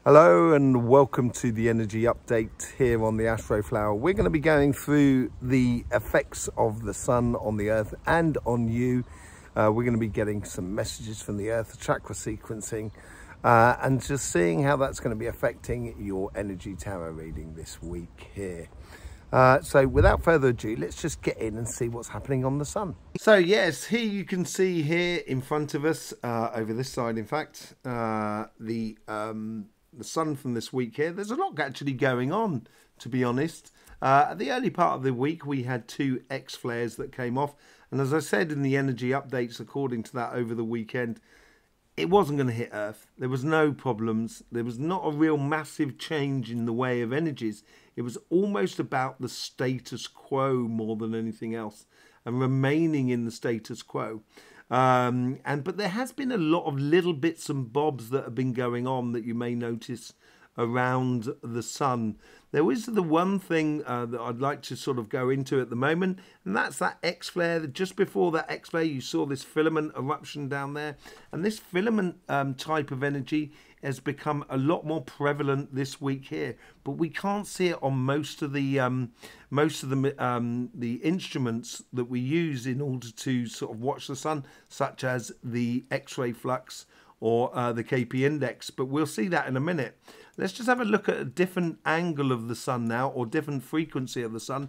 Hello and welcome to the energy update here on the Astroflower. We're going to be going through the effects of the sun on the earth and on you. We're going to be getting some messages from the earth, chakra sequencing, and just seeing how that's going to be affecting your energy tarot reading this week here. So without further ado, let's just get in and see what's happening on the sun. So yes, here you can see here in front of us, over this side in fact, the sun from this week here. There's a lot actually going on, to be honest. At the early part of the week, we had 2 X flares that came off. And as I said in the energy updates, according to that over the weekend, it wasn't going to hit Earth. There was no problems. There was not a real massive change in the way of energies. It was almost about the status quo more than anything else, and remaining in the status quo. But there has been a lot of little bits and bobs that have been going on that you may notice around the sun. There is the one thing that I'd like to sort of go into at the moment, and that's that X flare. Just before that X flare, you saw this filament eruption down there, and this filament type of energy has become a lot more prevalent this week here, but we can't see it on most of the instruments that we use in order to sort of watch the sun, such as the X-ray flux or the KP index. But we'll see that in a minute. Let's just have a look at a different angle of the sun now, or different frequency of the sun.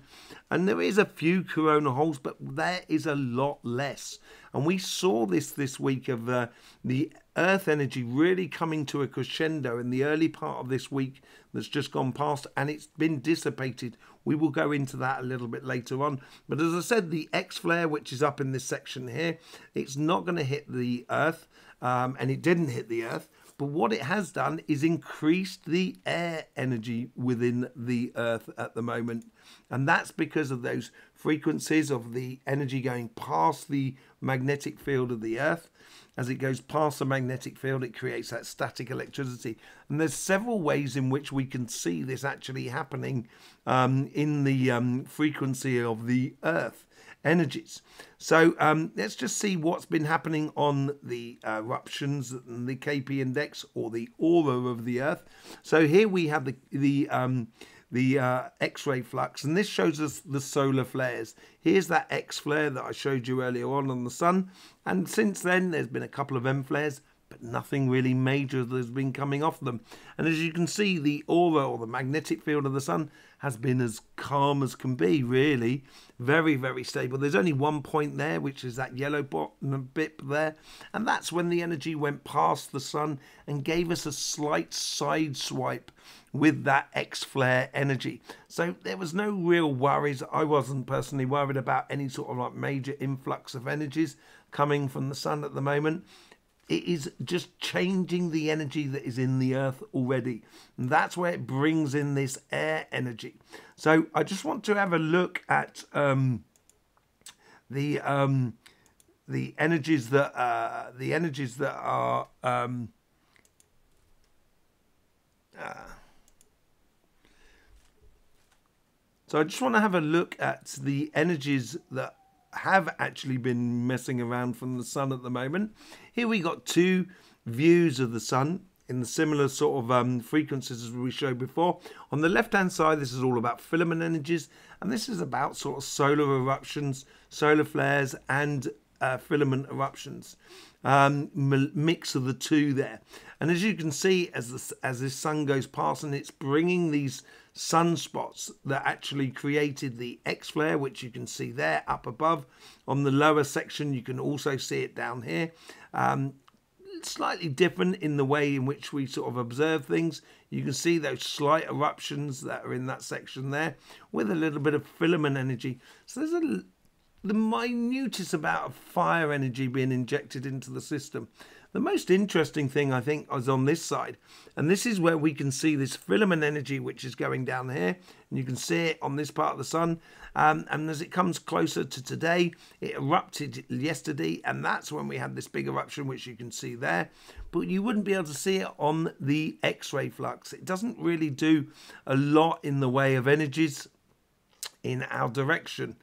And there is a few corona holes, but there is a lot less. And we saw this week of the Earth energy really coming to a crescendo in the early part of this week that's just gone past, and it's been dissipated. We will go into that a little bit later on. But as I said, the X flare, which is up in this section here, it's not going to hit the Earth, and it didn't hit the Earth. But what it has done is increased the air energy within the Earth at the moment. And that's because of those frequencies of the energy going past the magnetic field of the Earth. As it goes past the magnetic field, it creates that static electricity. And there's several ways in which we can see this actually happening in the frequency of the Earth energies. So let's just see what's been happening on the eruptions and the KP index, or the Oour of the Earth. So here we have the X-ray flux, and this shows us the solar flares. Here's that X flare that I showed you earlier on the sun, and since then there's been a couple of M flares, but nothing really major that has been coming off them. And as you can see, the aura, or the magnetic field of the sun, has been as calm as can be, really. Very, very stable. There's only one point there, which is that yellow bit there. And that's when the energy went past the sun and gave us a slight side swipe with that X flare energy. So there was no real worries. I wasn't personally worried about any sort of like major influx of energies coming from the sun at the moment. It is just changing the energy that is in the Earth already. And that's where it brings in this air energy. So I just want to have a look at the energies that are so I just want to have a look at the energies that have actually been messing around from the sun at the moment. Here we got 2 views of the sun in the similar sort of frequencies as we showed before. On the left hand side, this is all about filament energies, and this is about sort of solar eruptions, solar flares, and filament eruptions. Mix of the 2 there. And as you can see, as this sun goes past, and it's bringing these sunspots that actually created the X flare, which you can see there up above. On the lower section, you can also see it down here. Slightly different in the way in which we sort of observe things. You can see those slight eruptions that are in that section there, with a little bit of filament energy. So there's the minutest amount of fire energy being injected into the system. The most interesting thing, I think, is on this side, and this is where we can see this filament energy which is going down here, and you can see it on this part of the sun, and as it comes closer to today, it erupted yesterday, and that's when we had this big eruption which you can see there, but you wouldn't be able to see it on the X-ray flux. It doesn't really do a lot in the way of energies in our direction.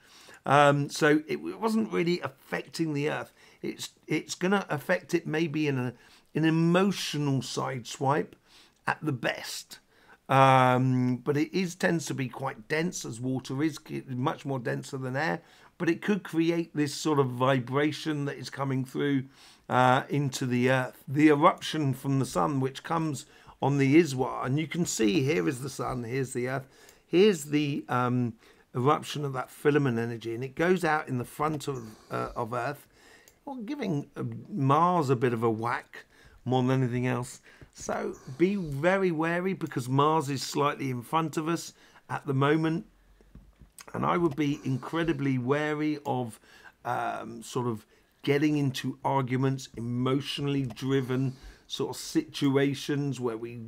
So it wasn't really affecting the Earth. It's going to affect it maybe in an emotional side swipe, at the best. But it tends to be quite dense, as water is much more denser than air, but it could create this sort of vibration that is coming through into the earth. The eruption from the sun, which comes on the Oour, and you can see here is the sun, here's the earth, here's the eruption of that filament energy, and it goes out in the front of Earth, well, giving Mars a bit of a whack more than anything else. So be very wary, because Mars is slightly in front of us at the moment, and I would be incredibly wary of sort of getting into arguments, emotionally driven sort of situations where we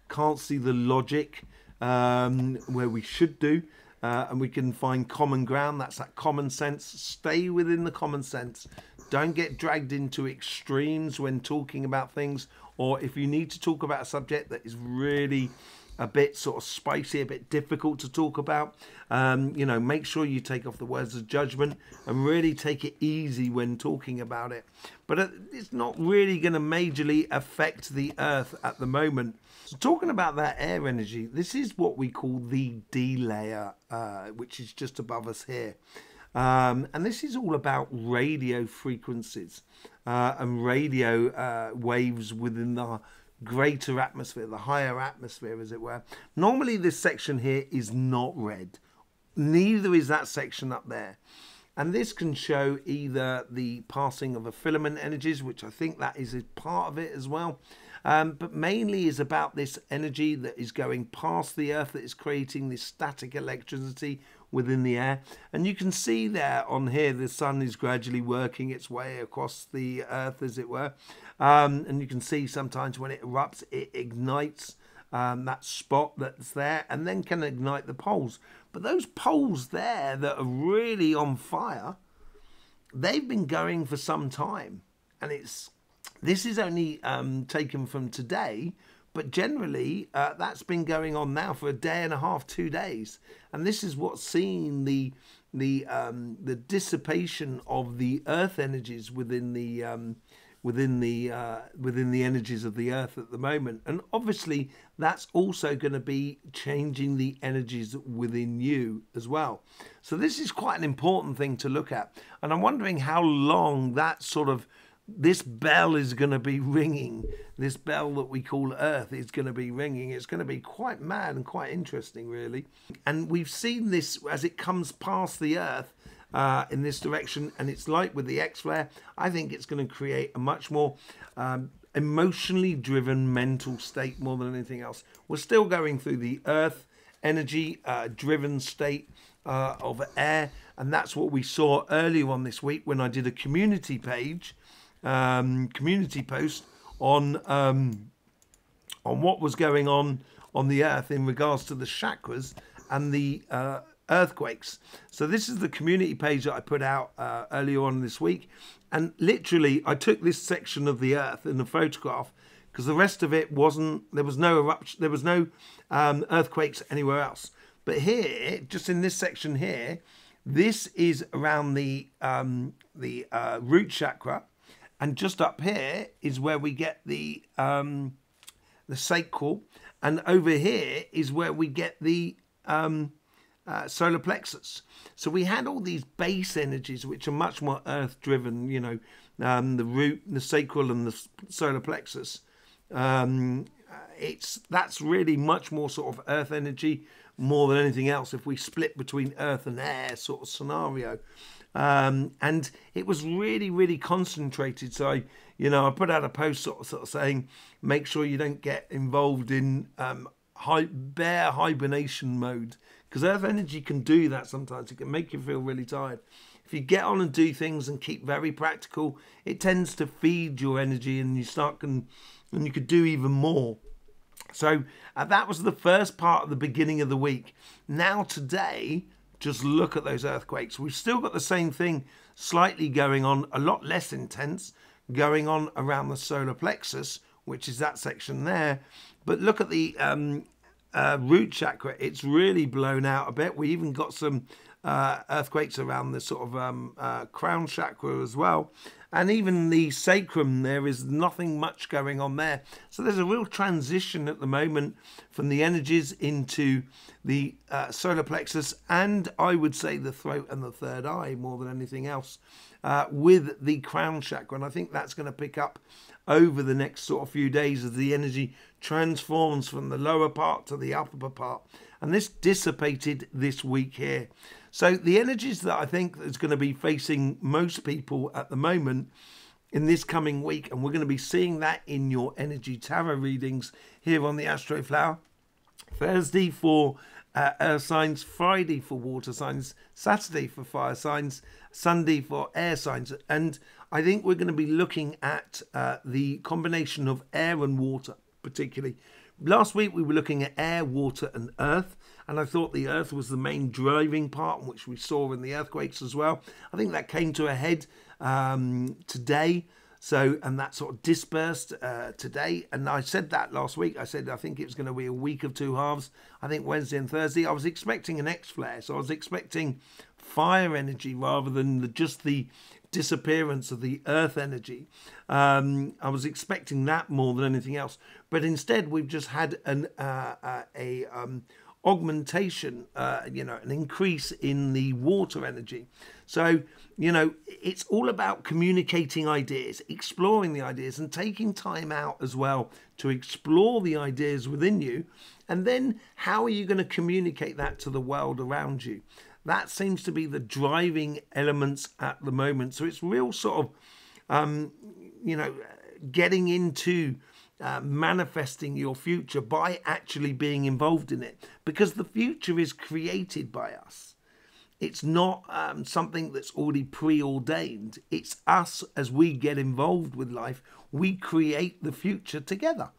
can't see the logic where we should do, and we can find common ground. That's that common sense. Stay within the common sense. Don't get dragged into extremes when talking about things, or if you need to talk about a subject that is really a bit sort of spicy, a bit difficult to talk about, you know, make sure you take off the words of judgment and really take it easy when talking about it. But it's not really going to majorly affect the Earth at the moment. So talking about that air energy, this is what we call the D layer, which is just above us here. And this is all about radio frequencies and radio waves within the greater atmosphere, the higher atmosphere, as it were. Normally this section here is not red. Neither is that section up there. And this can show either the passing of a filament energies, which I think that is a part of it as well. But mainly is about this energy that is going past the Earth, that is creating this static electricity within the air. And you can see there on here, the sun is gradually working its way across the Earth, as it were. And you can see sometimes when it erupts, it ignites that spot that's there, and then can ignite the poles. But those poles there that are really on fire, they've been going for some time. And this is only taken from today, but generally that's been going on now for a day and a half, 2 days. And this is what's seeing the dissipation of the Earth energies within the energies of the Earth at the moment. And obviously that's also going to be changing the energies within you as well. So this is quite an important thing to look at, and I'm wondering how long that sort of this bell is going to be ringing. This bell that we call Earth is going to be ringing. It's going to be quite mad and quite interesting, really. And we've seen this as it comes past the Earth in this direction, and it's like with the X-flare, I think it's going to create a much more emotionally driven mental state more than anything else. We're still going through the Earth energy driven state of air, and that's what we saw earlier on this week when I did a community page, community post on what was going on the Earth in regards to the chakras and the earthquakes. So this is the community page that I put out earlier on this week, and literally I took this section of the Earth in the photograph because the rest of it wasn't, there was no eruption, there was no earthquakes anywhere else. But here, just in this section here, this is around the root chakra, and just up here is where we get the sacral, and over here is where we get the solar plexus. So we had all these base energies which are much more earth driven, you know, the root, the sacral and the solar plexus. That's really much more sort of earth energy more than anything else if we split between earth and air sort of scenario. And it was really concentrated. So I put out a post sort of saying, make sure you don't get involved in bare hibernation mode, because earth energy can do that sometimes. It can make you feel really tired. If you get on and do things and keep very practical, it tends to feed your energy, and you could do even more. So that was the first part of the beginning of the week. Now today, just look at those earthquakes. We've still got the same thing slightly going on, a lot less intense, going on around the solar plexus, which is that section there. But look at the root chakra, it's really blown out a bit. We even got some earthquakes around the sort of crown chakra as well. And even the sacrum, there is nothing much going on there. So there's a real transition at the moment from the energies into the solar plexus, and I would say the throat and the third eye more than anything else, with the crown chakra. And I think that's going to pick up over the next sort of few days as the energy transforms from the lower part to the upper part. And this dissipated this week here. So the energies that I think is going to be facing most people at the moment in this coming week, and we're going to be seeing that in your energy tarot readings here on the Astroflower. Thursday for earth signs, Friday for water signs, Saturday for fire signs, Sunday for air signs. And I think we're going to be looking at the combination of air and water particularly. Last week we were looking at air, water and earth, and I thought the earth was the main driving part, which we saw in the earthquakes as well. I think that came to a head today. So, and that sort of dispersed today. And I said that last week. I said I think it was going to be a week of two halves. I think Wednesday and Thursday. I was expecting an X-flare. So I was expecting fire energy rather than just the disappearance of the earth energy. I was expecting that more than anything else. But instead, we've just had an augmentation, an increase in the water energy. So, it's all about communicating ideas, exploring the ideas and taking time out as well to explore the ideas within you. And then how are you going to communicate that to the world around you? That seems to be the driving elements at the moment. So it's real sort of, getting into manifesting your future by actually being involved in it, because the future is created by us. It's not something that's already preordained. It's us as we get involved with life. We create the future together.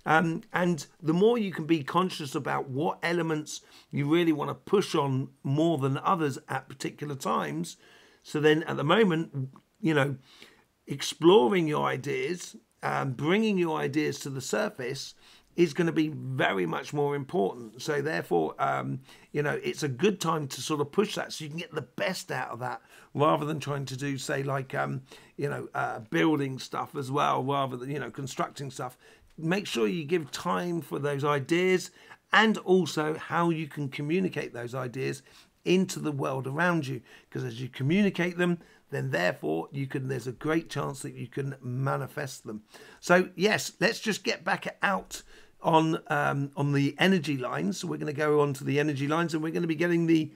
And the more you can be conscious about what elements you really want to push on more than others at particular times. So then at the moment, exploring your ideas, bringing your ideas to the surface is going to be very much more important. So therefore, it's a good time to sort of push that so you can get the best out of that, rather than trying to do, say, like, building stuff as well, rather than, constructing stuff. Make sure you give time for those ideas, and also how you can communicate those ideas into the world around you. Because as you communicate them, then therefore there's a great chance that you can manifest them. So yes, let's just get back out on the energy lines. So we're going to go on to the energy lines, and we're going to be getting the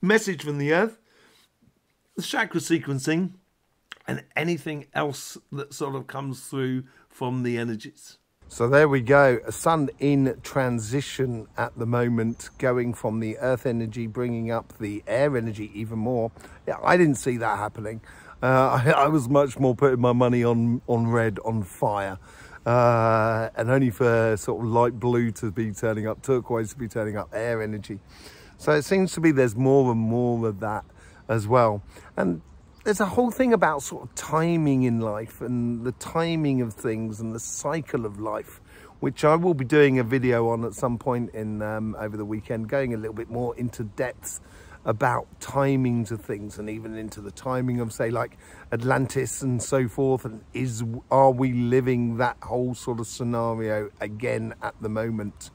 message from the earth, the chakra sequencing, and anything else that sort of comes through from the energies. So there we go, a sun in transition at the moment, going from the earth energy, bringing up the air energy even more. Yeah, I didn't see that happening. I was much more putting my money on red, on fire, and only for sort of light blue to be turning up, turquoise to be turning up, air energy. So it seems to be there's more and more of that as well. And there's a whole thing about sort of timing in life, and the timing of things and the cycle of life, which I will be doing a video on at some point in over the weekend, going a little bit more into depth about timings of things, and even into the timing of, say, like Atlantis and so forth. And are we living that whole sort of scenario again at the moment?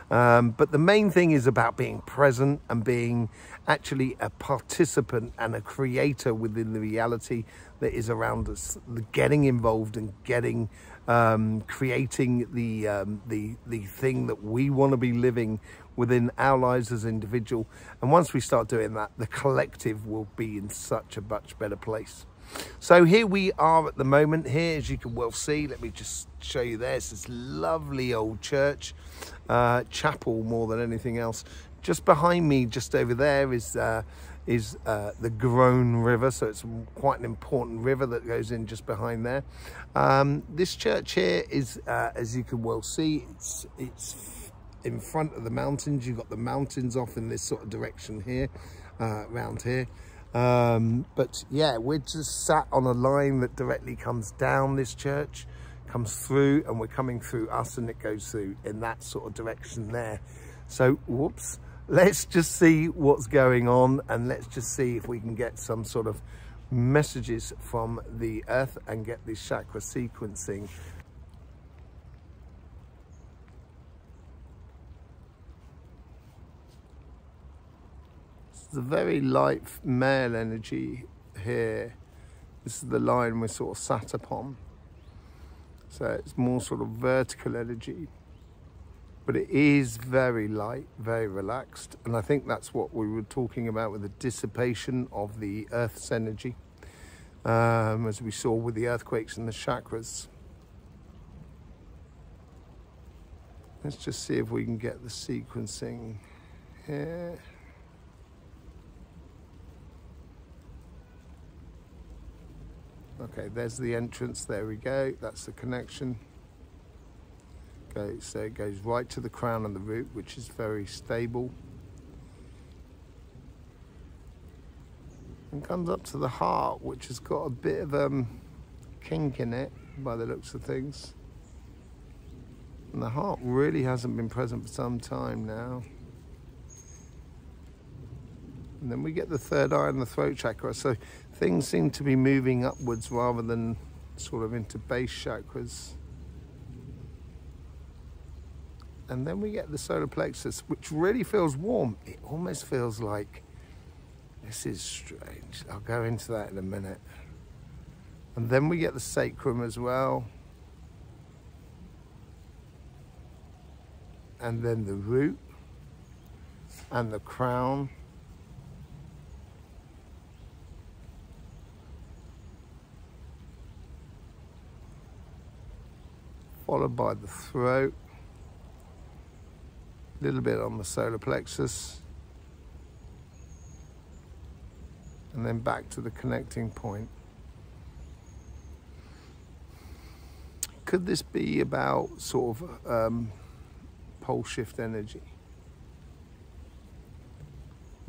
But the main thing is about being present and being actually a participant and a creator within the reality that is around us, getting involved and getting creating the thing that we want to be living within our lives as individual. And once we start doing that, the collective will be in such a much better place. So here we are at the moment here, as you can well see. Let me just show you there. It's this lovely old church, chapel more than anything else. Just behind me, just over there, is the Groan River. So it's quite an important river that goes in just behind there. This church here is, as you can well see, it's in front of the mountains. You've got the mountains off in this sort of direction here, around here. But yeah, we're just sat on a line that directly comes down this church. comes through, and we're coming through us, and it goes through in that sort of direction there. So, whoops, let's just see what's going on, and let's just see if we can get some sort of messages from the earth and get this chakra sequencing. It's a very light male energy here. This is the line we're sort of sat upon. So it's more sort of vertical energy, but it is very light, very relaxed. And I think that's what we were talking about with the dissipation of the Earth's energy, as we saw with the earthquakes and the chakras. Let's just see if we can get the sequencing here. Okay, there's the entrance, there we go, that's the connection. Okay, so it goes right to the crown and the root, which is very stable. And comes up to the heart, which has got a bit of kink in it, by the looks of things. And the heart really hasn't been present for some time now. And then we get the third eye and the throat chakra. So things seem to be moving upwards rather than sort of into base chakras. And then we get the solar plexus, which really feels warm. It almost feels like, this is strange. I'll go into that in a minute. And then we get the sacrum as well. And then the root and the crown. Followed by the throat, a little bit on the solar plexus, and then back to the connecting point. Could this be about sort of pole shift energy?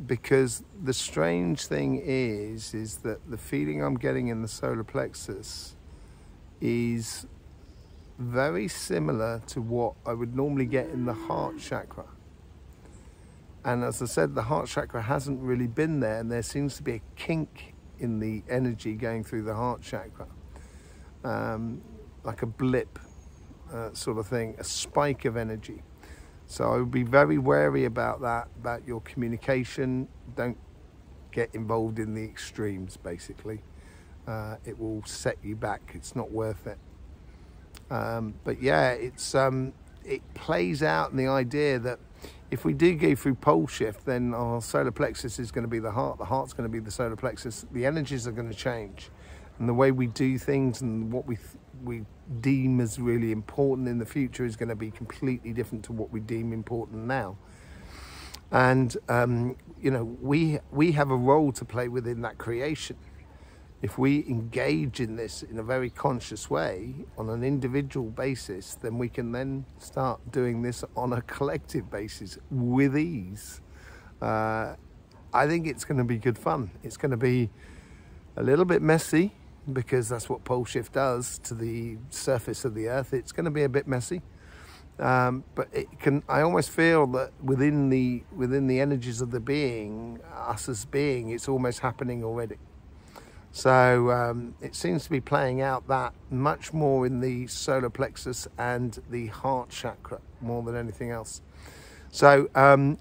Because the strange thing is that the feeling I'm getting in the solar plexus is very similar to what I would normally get in the heart chakra. And as I said, the heart chakra hasn't really been there, and there seems to be a kink in the energy going through the heart chakra. Like a blip sort of thing, a spike of energy. So I would be very wary about that, about your communication. Don't get involved in the extremes, basically. It will set you back. It's not worth it. But yeah, it plays out in the idea that if we do go through pole shift, then our solar plexus is going to be the heart's going to be the solar plexus. The energies are going to change, and the way we do things and what we deem as really important in the future is going to be completely different to what we deem important now. And you know, we have a role to play within that creation. If we engage in this in a very conscious way on an individual basis, then we can then start doing this on a collective basis with ease. I think it's going to be good fun. It's going to be a little bit messy, because that's what pole shift does to the surface of the earth. It's going to be a bit messy, but it can. I almost feel that within the energies of the being, us as being, it's almost happening already. So it seems to be playing out that much more in the solar plexus and the heart chakra more than anything else. So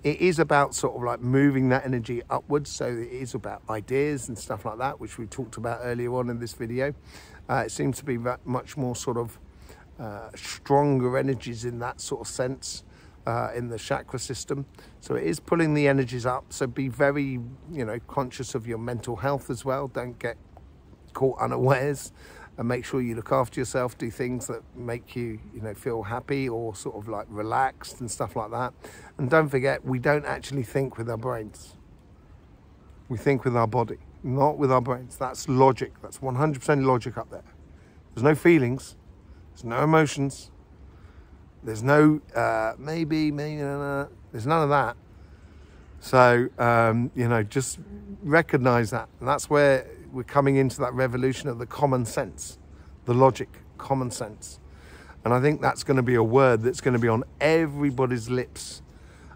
it is about sort of like moving that energy upwards. So it is about ideas and stuff like that, which we talked about earlier on in this video. It seems to be much more sort of stronger energies in that sort of sense in the chakra system. So it is pulling the energies up. So be very, conscious of your mental health as well. Don't get caught unawares, and make sure you look after yourself. Do things that make you, feel happy or sort of like relaxed and stuff like that. And don't forget, we don't actually think with our brains. We think with our body, not with our brains. That's logic. That's 100% logic up there. There's no feelings. There's no emotions. There's no maybe, no. There's none of that. So, just recognize that. And that's where we're coming into that revolution of the common sense, the logic, common sense. And I think that's going to be a word that's going to be on everybody's lips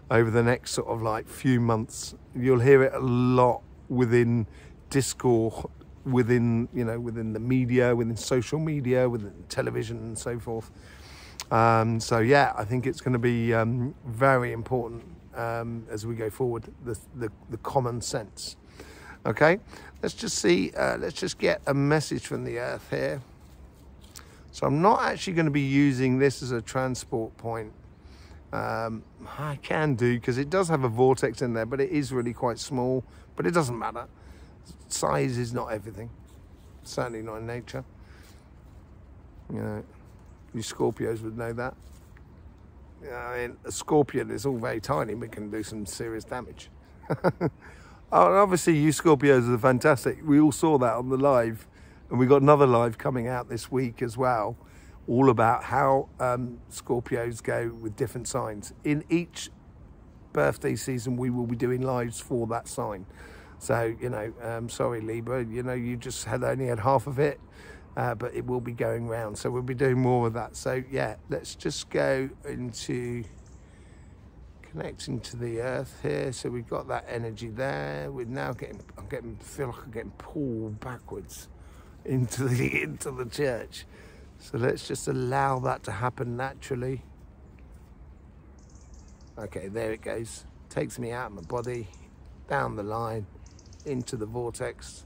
over the next sort of like few months. You'll hear it a lot within discourse, within, you know, within the media, within social media, within television and so forth. So yeah, I think it's going to be very important as we go forward, the common sense. Okay, let's just see, let's just get a message from the Earth here. So I'm not actually going to be using this as a transport point. I can do, because it does have a vortex in there, but it is really quite small, but it doesn't matter. Size is not everything, certainly not in nature. You know, you Scorpios would know that. I mean, a scorpion is all very tiny, but can do some serious damage. Oh, and obviously you Scorpios are fantastic. We all saw that on the live, and we got another live coming out this week as well, all about how Scorpios go with different signs. In each birthday season, we will be doing lives for that sign. So, you know, sorry Libra, you know, you just only had half of it, but it will be going round. So we'll be doing more of that. So yeah, let's just go into connecting to the Earth here. So we've got that energy there. We're now feel like I'm getting pulled backwards into the church. So let's just allow that to happen naturally. Okay, there it goes. Takes me out of my body, down the line, into the vortex,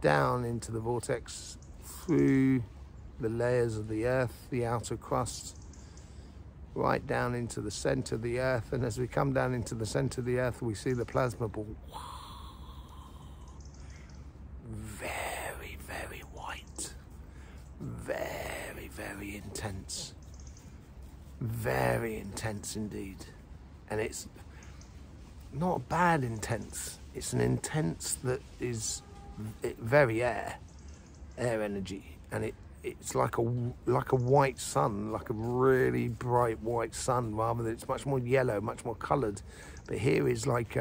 down into the vortex, through the layers of the Earth, the outer crust, right down into the center of the Earth. And as we come down into the center of the Earth, we see the plasma ball. Very, very white. Very, very intense. Very intense indeed. And it's not bad intense. It's an intense that is very air energy, and it's like a white sun, like a really bright white sun, rather than, it's much more yellow, much more coloured. But here is like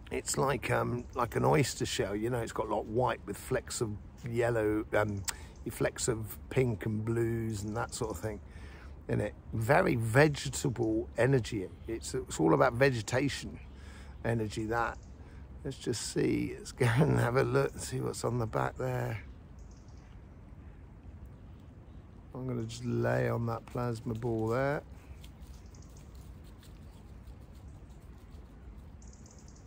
it's like an oyster shell, you know. It's got a lot of white with flecks of yellow, flecks of pink and blues and that sort of thing in it. Very vegetable energy. It's all about vegetation energy. That, let's just see, let's go and have a look and see what's on the back there. I'm going to just lay on that plasma ball there.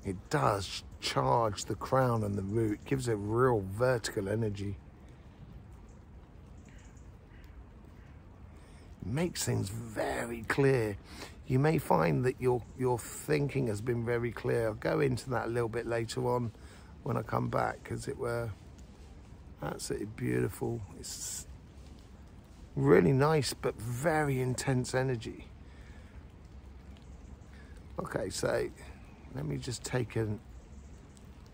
It does charge the crown and the root, gives it real vertical energy. Makes things very clear. You may find that your thinking has been very clear. I'll go into that a little bit later on when I come back, as it were. Absolutely beautiful. It's really nice, but very intense energy. Okay, so let me just take and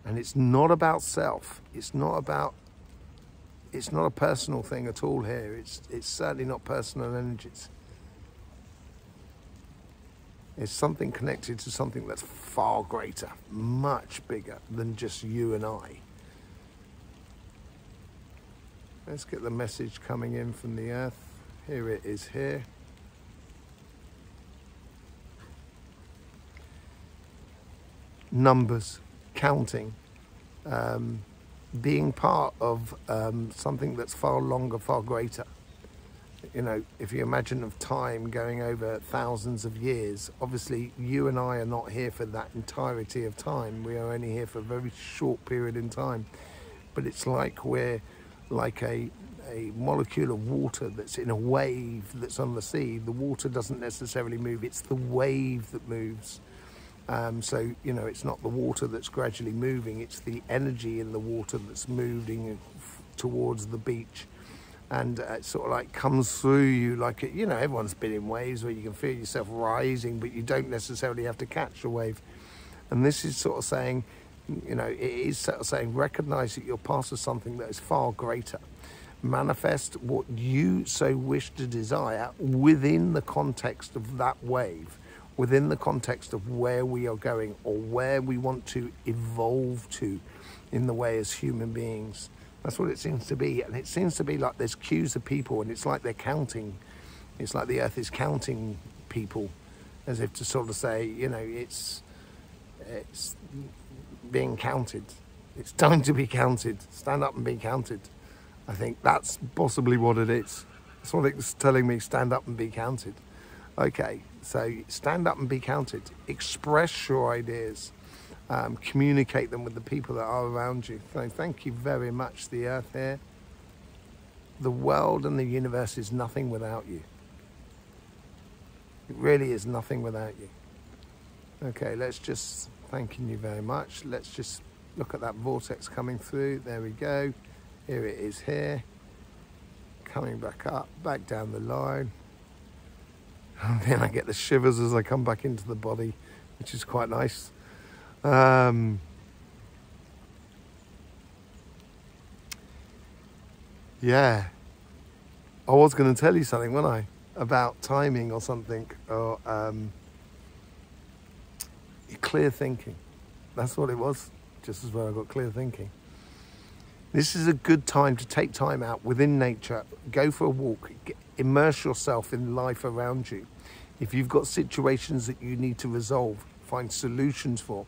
it's not about self. It's not a personal thing at all here. It's certainly not personal energies. It's something connected to something that's far greater, much bigger than just you and I. Let's get the message coming in from the Earth. Here it is here. Numbers, counting, being part of something that's far longer, far greater. You know, if you imagine of time going over thousands of years, obviously you and I are not here for that entirety of time. We are only here for a very short period in time. But it's like we're like a molecule of water that's in a wave that's on the sea. The water doesn't necessarily move, it's the wave that moves. So, you know, it's not the water that's gradually moving, it's the energy in the water that's moving towards the beach. And it sort of like comes through you like, you know, everyone's been in waves where you can feel yourself rising, but you don't necessarily have to catch a wave. And this is sort of saying, you know, it is sort of saying, recognize that you're part of something that is far greater. Manifest what you so wish to desire within the context of that wave, within the context of where we are going or where we want to evolve to in the way as human beings. That's what it seems to be. And it seems to be like there's queues of people, and it's like they're counting. It's like the earth is counting people, as if to sort of say, you know, it's being counted. It's time to be counted. Stand up and be counted. I think that's possibly what it is. That's what it's telling me, stand up and be counted. Okay, so stand up and be counted. Express your ideas. Communicate them with the people that are around you. So thank you very much, the earth here. The world and the universe is nothing without you. It really is nothing without you. Okay, let's just, thanking you very much. Let's just look at that vortex coming through. There we go. Here it is here. Coming back up, back down the line. And then I get the shivers as I come back into the body, which is quite nice. Yeah. I was going to tell you something, wasn't I? About timing or something, or clear thinking. That's what it was, just as well I got clear thinking. This is a good time to take time out within nature, go for a walk, immerse yourself in life around you. If you've got situations that you need to resolve, find solutions for.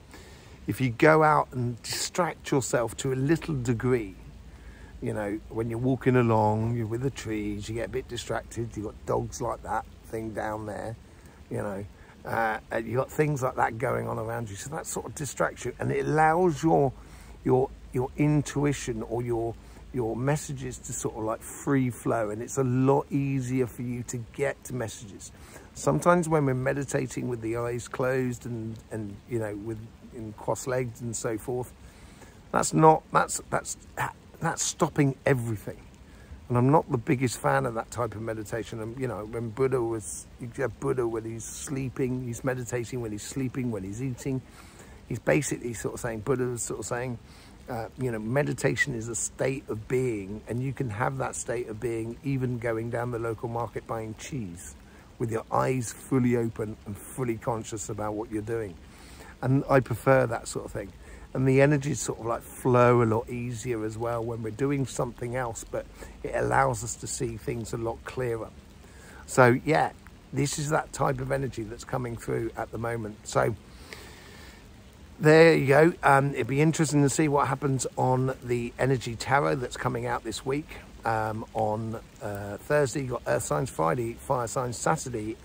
If you go out and distract yourself to a little degree, you know, when you're walking along, you're with the trees, you get a bit distracted, you've got dogs like that thing down there, you know, you've got things like that going on around you. So that sort of distracts you, and it allows your intuition or your messages to sort of like free flow, and it's a lot easier for you to get to messages. Sometimes when we're meditating with the eyes closed and you know, in cross-legged and so forth, that's stopping everything. And I'm not the biggest fan of that type of meditation. And you know, when Buddha was, you have Buddha when he's sleeping, he's meditating when he's sleeping, when he's eating. He's basically sort of saying, Buddha was sort of saying, you know, meditation is a state of being, and you can have that state of being even going down the local market buying cheese with your eyes fully open and fully conscious about what you're doing. And I prefer that sort of thing. And the energies sort of like flow a lot easier as well when we're doing something else, but it allows us to see things a lot clearer. So yeah, this is that type of energy that's coming through at the moment. So there you go. It'd be interesting to see what happens on the energy tarot that's coming out this week. On Thursday, you've got Earth signs, Friday, fire signs, Saturday,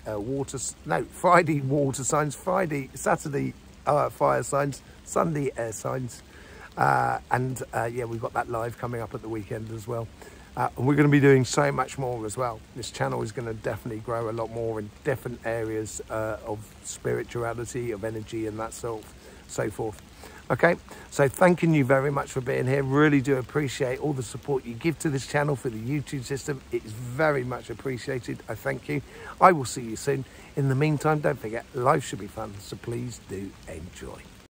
Friday, water signs, Friday, Saturday, fire signs, Sunday, air signs. Yeah, we've got that live coming up at the weekend as well. And we're going to be doing so much more as well. This channel is going to definitely grow a lot more in different areas of spirituality, of energy, and that so forth. Okay, so thanking you very much for being here. Really do appreciate all the support you give to this channel for the YouTube system. It is very much appreciated. I thank you. I will see you soon. In the meantime, don't forget, life should be fun, so please do enjoy.